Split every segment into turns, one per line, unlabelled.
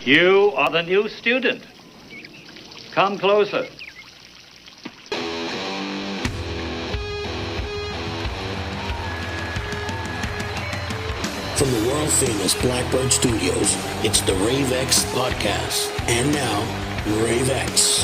You are the new student. Come closer.
From the world-famous Blackbird Studios, it's the Raves podcast. And now, Raves.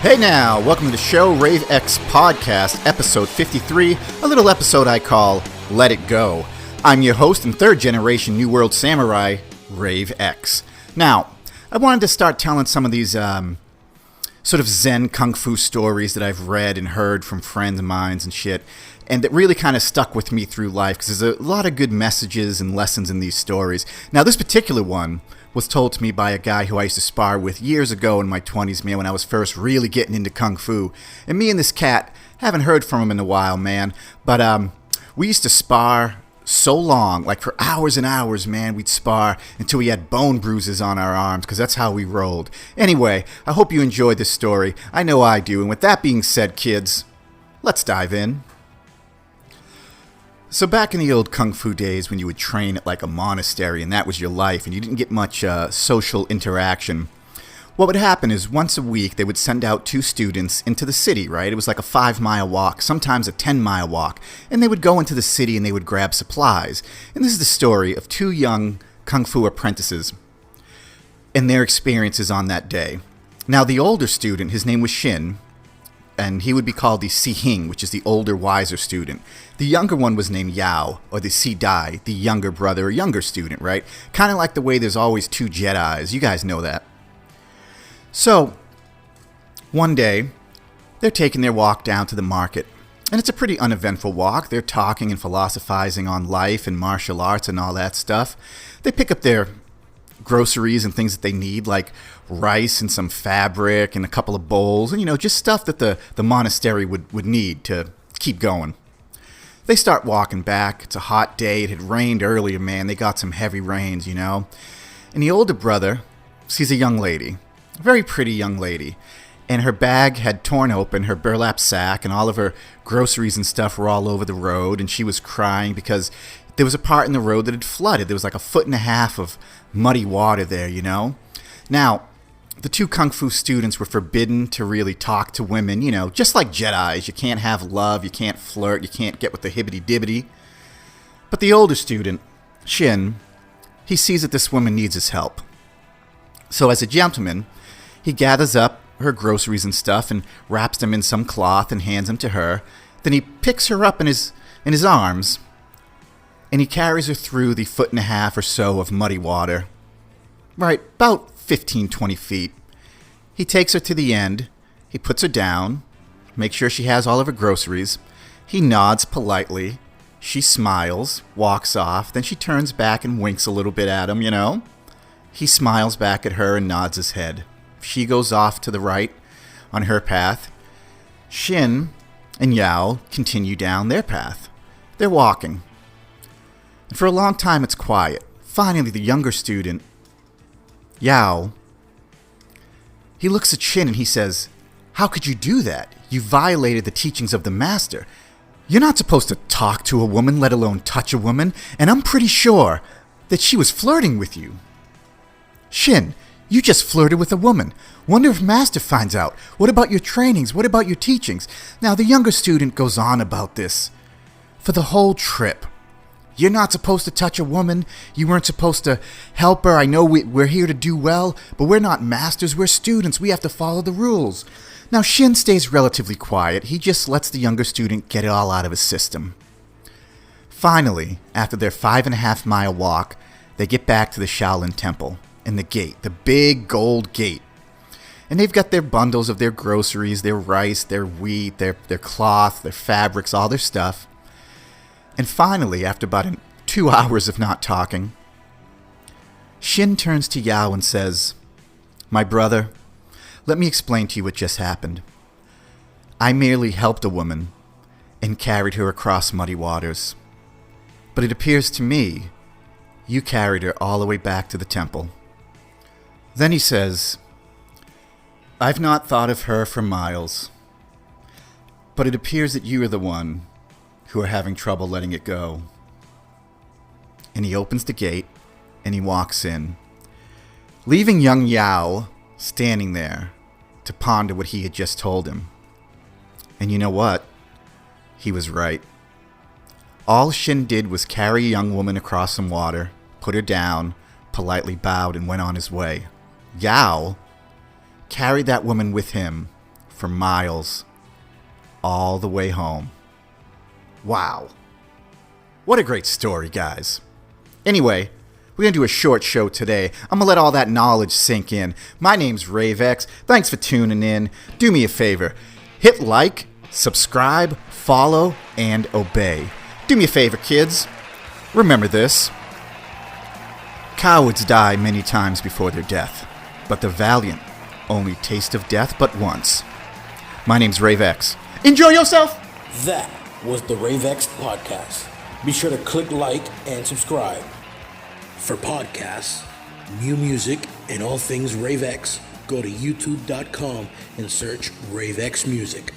Hey now, welcome to the show, Rave X Podcast, episode 53, a little episode I call Let It Go. I'm your host and third-generation New World Samurai, Rave X. Now, I wanted to start telling some of these sort of Zen Kung Fu stories that I've read and heard from friends of mine and shit, and that really kind of stuck with me through life, because there's a lot of good messages and lessons in these stories. Now, this particular one was told to me by a guy who I used to spar with years ago in my 20s, man, when I was first really getting into Kung Fu. And me and this cat, haven't heard from him in a while, man, but we used to spar so long, like for hours and hours, man. We'd spar until we had bone bruises on our arms, because that's how we rolled. Anyway, I hope you enjoyed this story. I know I do. And with that being said, kids, let's dive in. So back in the old Kung Fu days when you would train at like a monastery and that was your life and you didn't get much social interaction, what would happen is once a week they would send out two students into the city, right? It was like a 5-mile walk, sometimes a 10-mile walk, and they would go into the city and they would grab supplies. And this is the story of two young Kung Fu apprentices and their experiences on that day. Now the older student, his name was Shin, and he would be called the Si Hing, which is the older, wiser student. The younger one was named Yao, or the Si Dai, the younger brother or younger student, right? Kind of like the way there's always two Jedis. You guys know that. So, one day, they're taking their walk down to the market. And it's a pretty uneventful walk. They're talking and philosophizing on life and martial arts and all that stuff. They pick up their groceries and things that they need, like rice and some fabric and a couple of bowls, and just stuff that the monastery would need to keep going. They start walking back. It's a hot day. It had rained earlier, man. They got some heavy rains, And the older brother sees a young lady, a very pretty young lady, and her bag had torn open, her burlap sack, and all of her groceries and stuff were all over the road, and she was crying because there was a part in the road that had flooded. There was like 1.5 feet of muddy water there, Now, the two Kung Fu students were forbidden to really talk to women, just like Jedis. You can't have love, you can't flirt, you can't get with the hibbity-dibbity. But the older student, Shin, he sees that this woman needs his help. So as a gentleman, he gathers up her groceries and stuff and wraps them in some cloth and hands them to her. Then he picks her up in his arms, and he carries her through the 1.5 feet or so of muddy water. Right, about 15-20 feet. He takes her to the end. He puts her down, makes sure she has all of her groceries. He nods politely. She smiles, walks off. Then she turns back and winks a little bit at him, He smiles back at her and nods his head. She goes off to the right on her path. Shin and Yao continue down their path. They're walking. And for a long time, it's quiet. Finally, the younger student, Yao, he looks at Shin and he says, "How could you do that? You violated the teachings of the master. You're not supposed to talk to a woman, let alone touch a woman, and I'm pretty sure that she was flirting with you." "Shin, you just flirted with a woman. Wonder if master finds out. What about your trainings? What about your teachings?" Now, the younger student goes on about this for the whole trip. "You're not supposed to touch a woman. You weren't supposed to help her. I know we're here to do well, but we're not masters. We're students. We have to follow the rules." Now, Shin stays relatively quiet. He just lets the younger student get it all out of his system. Finally, after their 5.5-mile walk, they get back to the Shaolin temple and the gate, the big gold gate. And they've got their bundles of their groceries, their rice, their wheat, their cloth, their fabrics, all their stuff. And finally, after about 2 hours of not talking, Shin turns to Yao and says, "My brother, let me explain to you what just happened. I merely helped a woman and carried her across muddy waters. But it appears to me you carried her all the way back to the temple." Then he says, "I've not thought of her for miles, but it appears that you are the one who are having trouble letting it go." And he opens the gate and he walks in. leaving young Yao standing there to ponder what he had just told him. And you know what? He was right. All Shin did was carry a young woman across some water, put her down, politely bowed, and went on his way. Yao carried that woman with him for miles, all the way home. Wow. What a great story, guys. Anyway, we're going to do a short show today. I'm going to let all that knowledge sink in. My name's Ravex. Thanks for tuning in. Do me a favor. Hit like, subscribe, follow, and obey. Do me a favor, kids. Remember this. Cowards die many times before their death, but the valiant only taste of death but once. My name's Ravex. Enjoy yourself!
That was the Ravex podcast. Be sure to click like and subscribe. For podcasts, new music, and all things Ravex, go to youtube.com and search Ravex Music.